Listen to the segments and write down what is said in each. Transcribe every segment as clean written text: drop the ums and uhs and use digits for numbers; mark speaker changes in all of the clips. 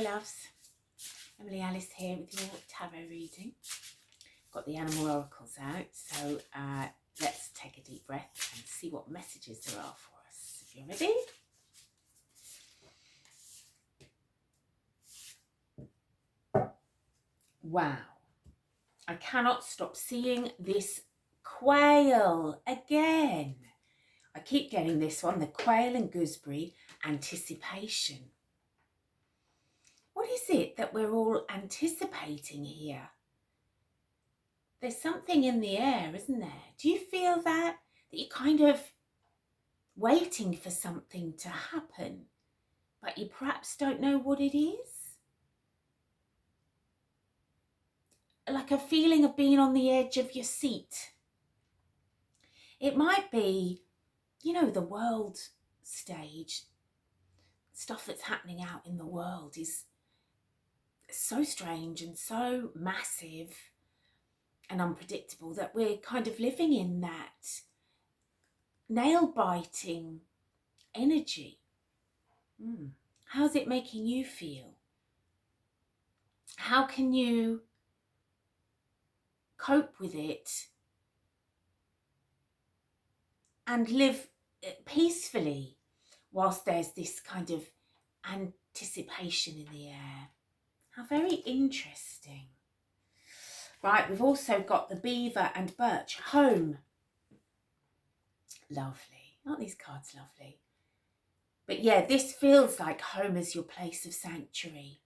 Speaker 1: loves. Emily Alice here with your tarot reading. Got the animal oracles out, so let's take a deep breath and see what messages there are for us. If you're ready. Wow. I cannot stop seeing this quail again. I keep getting this one, the quail and gooseberry anticipation. What is it that we're all anticipating here? There's something in the air, isn't there? Do you feel that? That you're kind of waiting for something to happen, but you perhaps don't know what it is? Like a feeling of being on the edge of your seat. It might be, you know, the world stage. Stuff that's happening out in the world is so strange and so massive and unpredictable that we're kind of living in that nail-biting energy. How's it making you feel? How can you cope with it and live peacefully whilst there's this kind of anticipation in the air? How very interesting. Right, we've also got the beaver and birch. Home. Lovely. Aren't these cards lovely? But yeah, this feels like home is your place of sanctuary.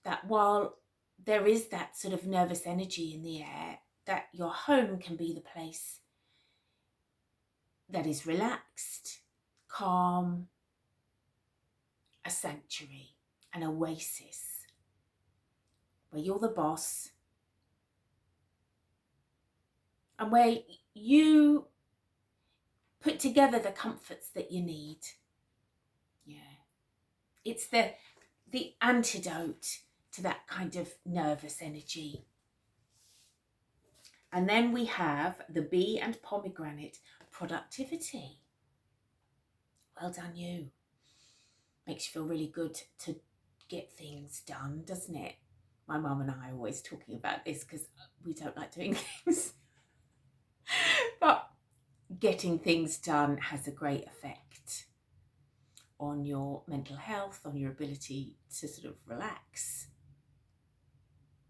Speaker 1: That while there is that sort of nervous energy in the air, that your home can be the place that is relaxed, calm, a sanctuary, an oasis, where you're the boss and where you put together the comforts that you need. Yeah. It's the antidote to that kind of nervous energy. And then we have the bee and pomegranate, productivity. Well done, you. Makes you feel really good to get things done, doesn't it? My mum and I are always talking about this because we don't like doing things. But getting things done has a great effect on your mental health, on your ability to sort of relax.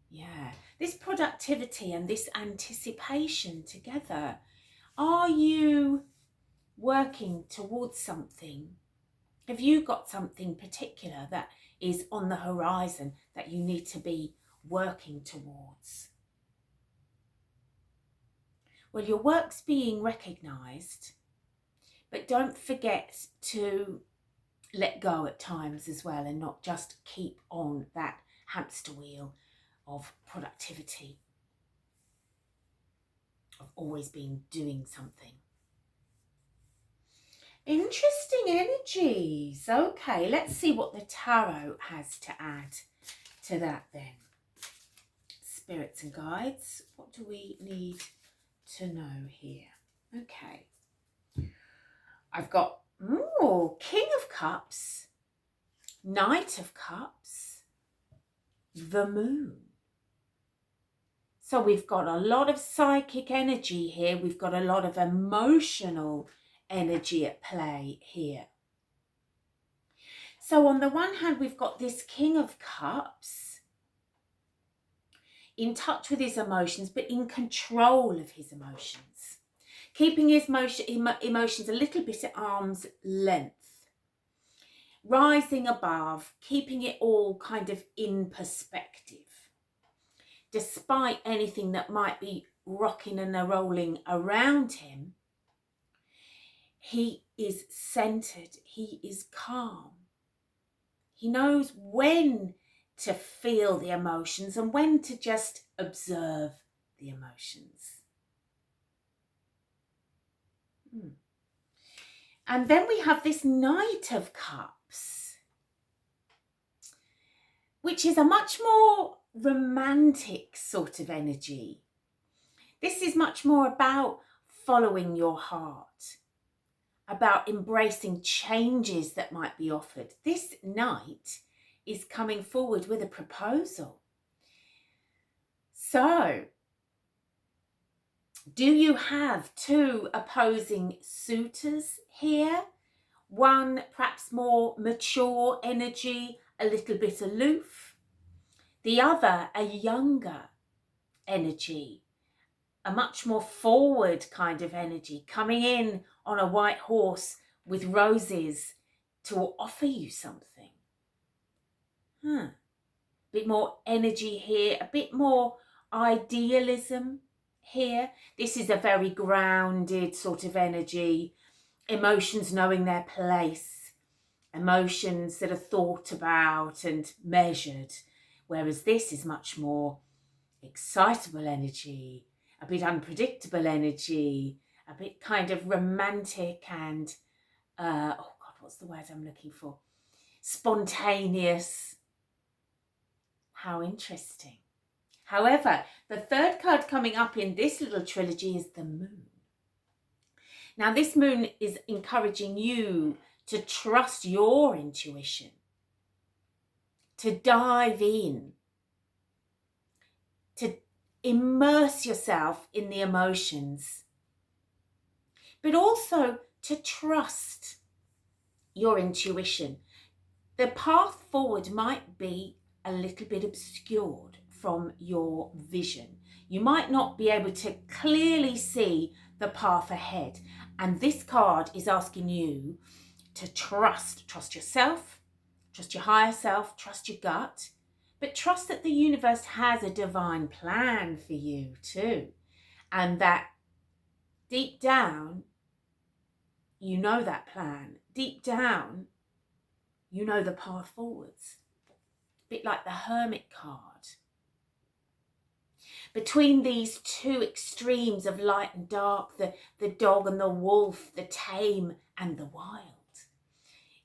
Speaker 1: Yeah, this productivity and this anticipation together. Are you working towards something? Have you got something particular that is on the horizon that you need to be working towards? Well, your work's being recognised, but don't forget to let go at times as well and not just keep on that hamster wheel of productivity, of always being doing something. Interesting energies. Okay, let's see what the tarot has to add to that then. Spirits and guides, what do we need to know here? Okay. I've got King of Cups, Knight of Cups, the Moon. So we've got a lot of psychic energy here. We've got a lot of emotional energy at play here. So on the one hand, we've got this King of Cups, in touch with his emotions, but in control of his emotions. Keeping his emotions a little bit at arm's length. Rising above, keeping it all kind of in perspective. Despite anything that might be rocking and rolling around him, he is centered, he is calm. He knows when to feel the emotions and when to just observe the emotions. And then we have this Knight of Cups, which is a much more romantic sort of energy. This is much more about following your heart, about embracing changes that might be offered. This Knight is coming forward with a proposal. So, do you have two opposing suitors here? One perhaps more mature energy, a little bit aloof. The other a younger energy, a much more forward kind of energy, coming in on a white horse with roses to offer you something. A bit more energy here, a bit more idealism here. This is a very grounded sort of energy, emotions knowing their place, emotions that are thought about and measured, whereas this is much more excitable energy, a bit unpredictable energy, a bit kind of romantic and, what's the word I'm looking for? Spontaneous. How interesting. However, the third card coming up in this little trilogy is the moon. Now, this moon is encouraging you to trust your intuition, to dive in, to immerse yourself in the emotions, but also to trust your intuition. The path forward might be a little bit obscured from your vision. You might not be able to clearly see the path ahead. And this card is asking you to trust yourself, trust your higher self, trust your gut, but trust that the universe has a divine plan for you too. And that deep down, you know that plan. Deep down, you know the path forwards. A bit like the Hermit card. Between these two extremes of light and dark, the dog and the wolf, the tame and the wild,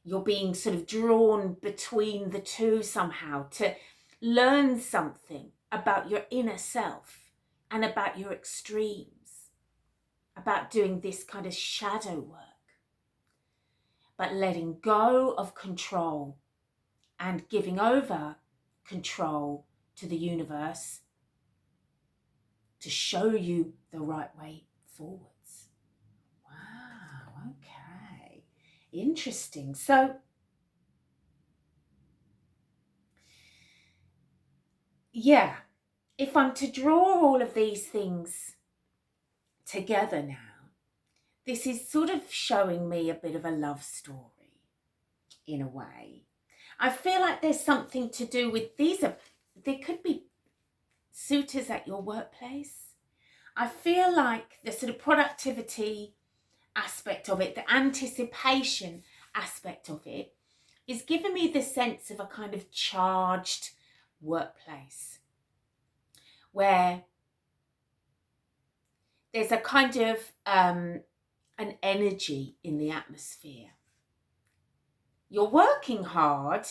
Speaker 1: you're being sort of drawn between the two somehow to learn something about your inner self and about your extremes, about doing this kind of shadow work, but letting go of control and giving over control to the universe to show you the right way forwards. Wow, okay. Interesting. So, yeah, if I'm to draw all of these things together now, this is sort of showing me a bit of a love story in a way. I feel like there's something to do with there could be suitors at your workplace. I feel like the sort of productivity aspect of it, the anticipation aspect of it, is giving me the sense of a kind of charged workplace where there's a kind of an energy in the atmosphere. You're working hard.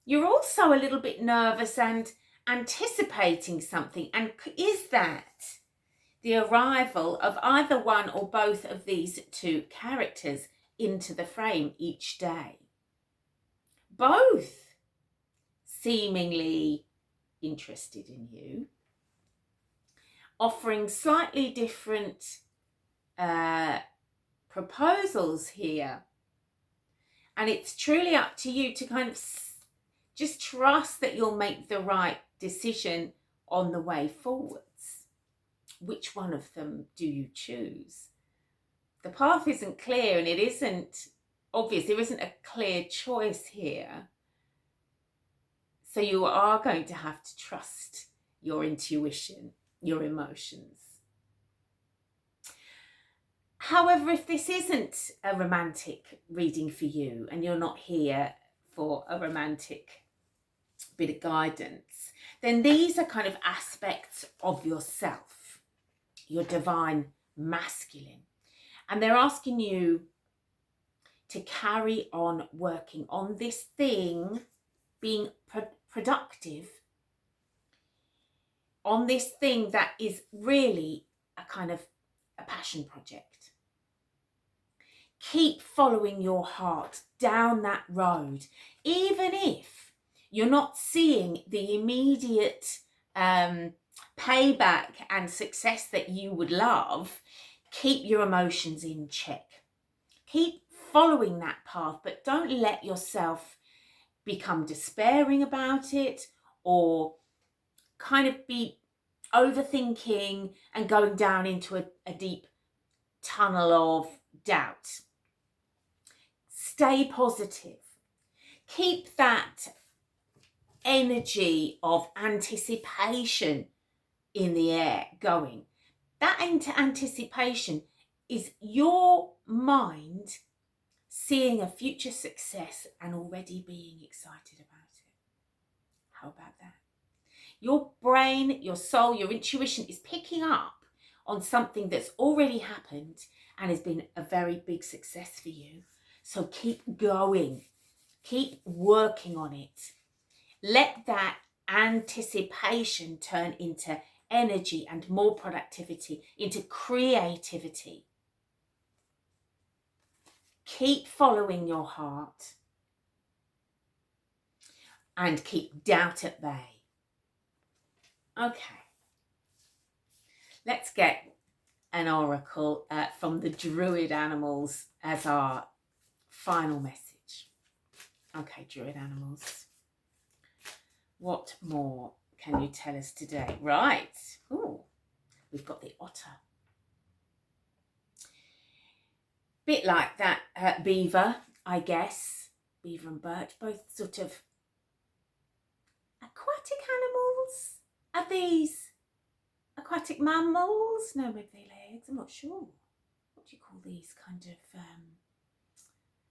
Speaker 1: You're also a little bit nervous and anticipating something. And is that the arrival of either one or both of these two characters into the frame each day? Both seemingly interested in you, offering slightly different proposals here. And it's truly up to you to kind of just trust that you'll make the right decision on the way forwards. Which one of them do you choose? The path isn't clear and it isn't obvious. There isn't a clear choice here. So you are going to have to trust your intuition, your emotions. However, if this isn't a romantic reading for you and you're not here for a romantic bit of guidance, then these are kind of aspects of yourself, your divine masculine. And they're asking you to carry on working on this thing, being productive, on this thing that is really a kind of a passion project. Keep following your heart down that road, even if you're not seeing the immediate payback and success that you would love, keep your emotions in check. Keep following that path, but don't let yourself become despairing about it or kind of be overthinking and going down into a deep tunnel of doubt. Stay positive. Keep that energy of anticipation in the air going. That anticipation is your mind seeing a future success and already being excited about it. How about that? Your brain, your soul, your intuition is picking up on something that's already happened and has been a very big success for you. So keep going. Keep working on it. Let that anticipation turn into energy and more productivity, into creativity. Keep following your heart and keep doubt at bay. Okay, let's get an oracle from the Druid animals as our final message. Okay, Druid animals, what more can you tell us today? Right, ooh, we've got the otter. Bit like that beaver, I guess. Beaver and birch, both sort of aquatic animals. Are these aquatic mammals? No, maybe they lay eggs, I'm not sure. What do you call these kind of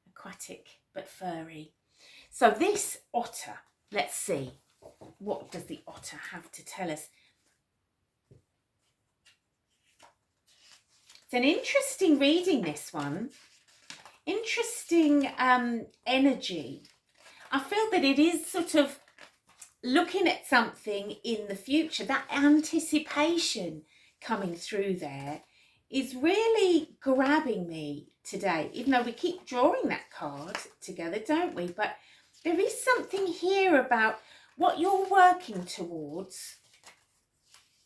Speaker 1: aquatic but furry? So this otter, let's see, what does the otter have to tell us? It's an interesting reading, this one. Interesting energy. I feel that it is sort of looking at something in the future. That anticipation coming through there is really grabbing me today, even though we keep drawing that card together, don't we? But there is something here about what you're working towards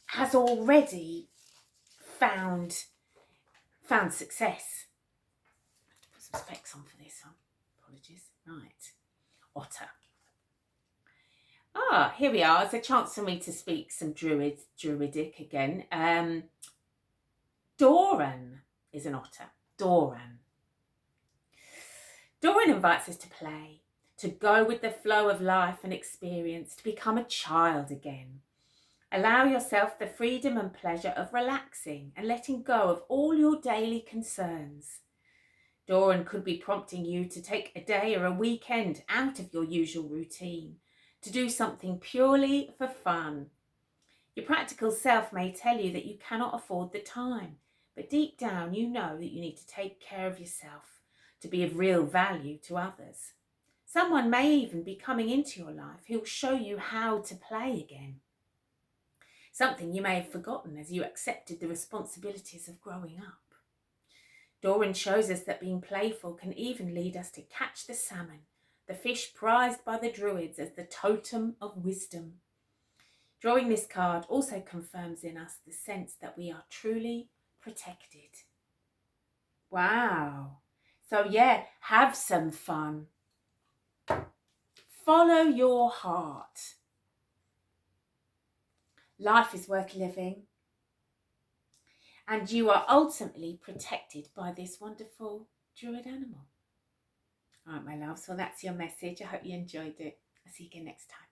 Speaker 1: has already found success. Put some specs on for this one. Apologies. Right. Otter. Ah, here we are. It's a chance for me to speak some druidic again. Doran is an otter. Doran. Doran invites us to play, to go with the flow of life and experience, to become a child again. Allow yourself the freedom and pleasure of relaxing and letting go of all your daily concerns. Doran could be prompting you to take a day or a weekend out of your usual routine, to do something purely for fun. Your practical self may tell you that you cannot afford the time, but deep down you know that you need to take care of yourself to be of real value to others. Someone may even be coming into your life who will show you how to play again. Something you may have forgotten as you accepted the responsibilities of growing up. Doran shows us that being playful can even lead us to catch the salmon, the fish prized by the Druids as the totem of wisdom. Drawing this card also confirms in us the sense that we are truly protected. Wow. So yeah, have some fun. Follow your heart. Life is worth living. And you are ultimately protected by this wonderful druid animal. All right, my loves, well, that's your message. I hope you enjoyed it. I'll see you again next time.